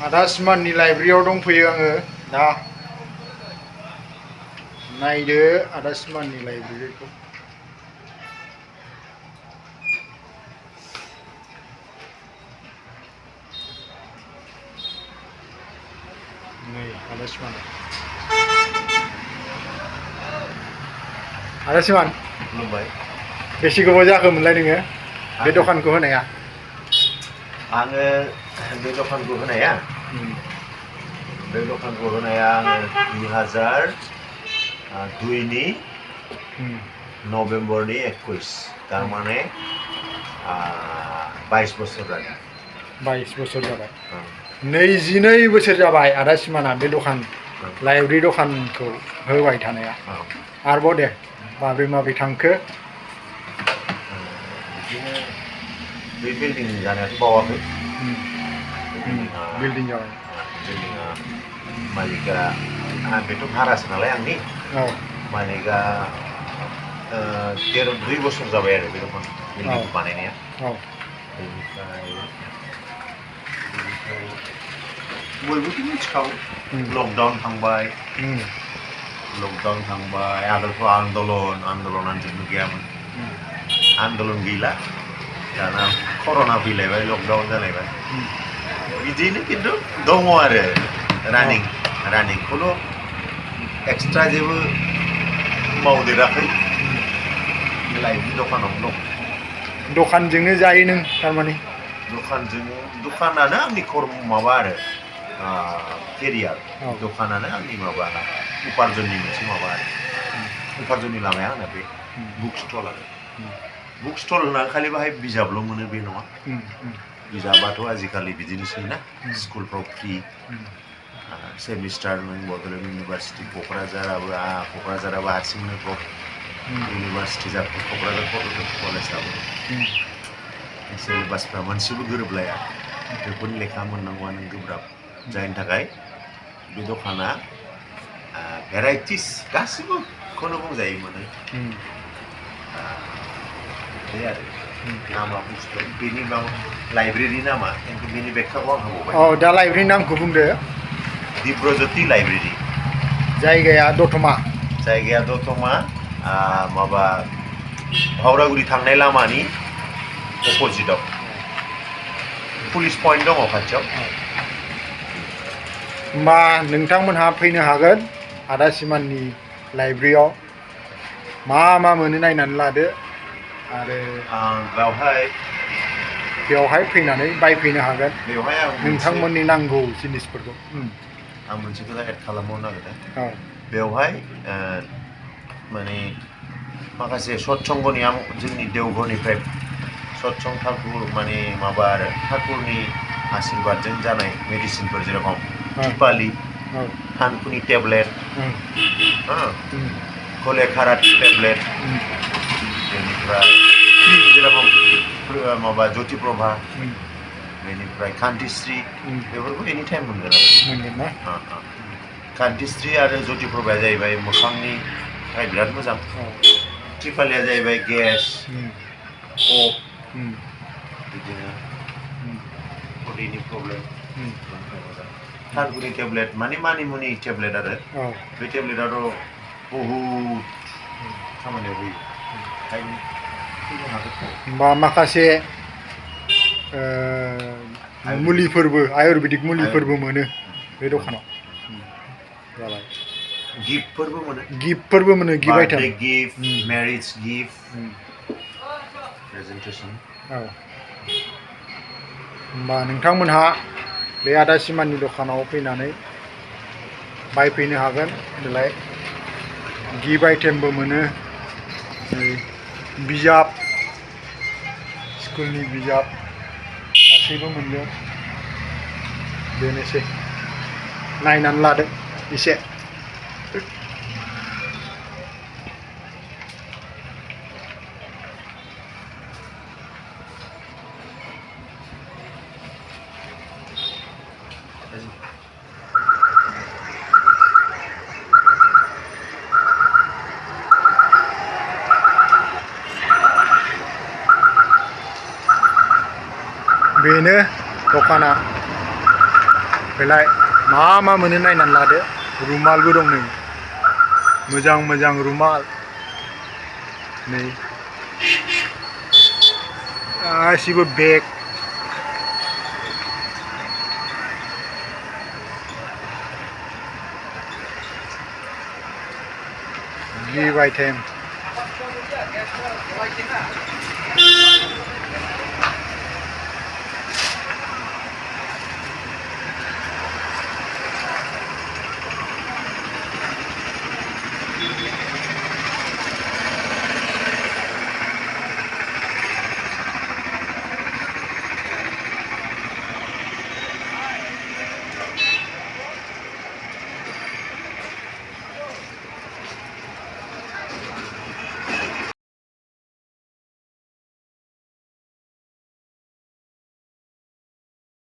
आदा सिमाननि लाइब्रेरियाव दंफैयो आङो दा नायदो आदा सिमाननि लाइब्रेरिखौ नै आदा सिमान खुलुमबाय बेसे गोबाव जाखोमोनलाय नोङो बे दखानखौ होनाया आङो बे दखानखौ होनाया आङो 2002नि नभेम्बरनि 21 थारमाने 22 बोसोर जाबाय 22 बोसोर जाबाय 22 बोसोर जाबाय आदा सिमाना बे दखान लाइब्रेरि दखानखौ होबाय थानाया आरोबाव दे माब्रै थांखो बिदिनो बे बिल्डिं जानायाथ' बावाखै बिल्डिं जाबाय बिल्डिंआ मालिका बेथ' भारासो नालाय आंनि मालिका 2 बोसोर जाबाय आरो बे दखान बिल्डिंखौ बानायनाया बेनिफ्राय बयबोथ' मिथिखागौ लकडाउन थांबाय आगोलथ' आन्दलनानो जोबनो गैयामोन आन्दलन गैला दाना कर'ना फैलायबाय लकडाउन जालायबाय बिदिनो खिन्थु दङ आरो रानिं खुनु एक्सट्रा जेबो मावदेराखै लाइब्रेरि दखानावनो दं दखानजोंनो जायो नों थारमाने दखानानो आंनि माबा आरो केरियार दखानानो आंनि माबा उपार्जननि मोनसे माबा आरो उपार्जननि लामाया आंना बे बुक स्टल आरो बुक स्टल होननानै खालि बाहाय बिजाबल' मोनो बे नङा बिजाबाथ' आजिखालि बिदिनोसै ना स्कुलफ्राव फ्रि सेमिस्टार नों बड'लेण्ड इउनिभार्सिटि क'क्राझाराबो हारसिंनो ब्लक इउनिभार्सिटि जाबाय क'क्राझार कलेजाबो सिलेबासफ्रा मोनसेबो गोरोबलाया बेफोरनि लेखा मोननांगौआनो गोब्राब जायनि थाखाय बे दखाना भेराइटिस गासिबोखौनो बुंजायो मोनो बे आरो नामा बुस्थु बेनि लाइब्रेरि नामा खिन्थु बेनि बेख्याखौ आं होबावबाय दा लाइब्रेरि नामखौ बुंदो दिब्रज्योति लाइब्रेरि जायगाया दतमा माबा भावरागुरि थांनाय लामानि अपोजिटआव पुलिस पइन्ट दङ खाथियाव होमबा नोंथांमोनहा फैनो हागोन आदा सिमाननि लाइब्रेरियाव मा मोनो नायनानै लादो आरो बेवहाय फैनानै बायफैनो हागोन बेवहाय नोंथांमोननि नांगौ जिनिसफोरखौ आं मोनसे खोथा एड खालामबावनो नागिरदों बेवहाय माने माखासे सत्संगनि आं जोंनि देवघरनिफ्राय सत्संग ठाकुर माने माबा आरो ठाकुरनि आशीर्बादजों जानाय मेडिसिनफोर जेरखम टिपालि थानकुनि टेब्लेट कलेखारा टेब्लेट बेनिफ्राय जेरखम माबा ज्योतिप्रभा बेनिफ्राय कान्तिश्री बेफोरखौ एनि टाइम मोनगोन आरो कान्तिश्री आरो ज्योतिप्रभाया जाहैबाय मोखांनि थाखाय बिराद मोजां टिपालिया जाहैबाय गेस कफ बिदिनो उदैनि प्रब्लेम थानकुनि टेब्लेट माने मानिमुनि टेब्लेट आरो बे टेब्लेटआथ' बहुद खामानियाव होयो होमबा माखासे मुलिफोरबो आयुर्वेदिक मुलिफोरबो मोनो बे दखानाव जाबाय गिफ्टफोरबो मोनो gift item gift marriage gift presentation होमबा नोंथांमोनहा बे आदा सिमाननि दखानाव फैनानै बायफैनो हागोन देलाय गिफ्ट आइटेमबो मोनो बिजाब स्कुलनि बिजाब गासैबो मोनगोन बेनोसै नायनानै लादो एसे बेनो दखाना बेलाय मा मोनो नायनानै लादो रुमालबो दं नै मोजां मोजां रुमाल नै गासिबो बेग गिभ आइटेम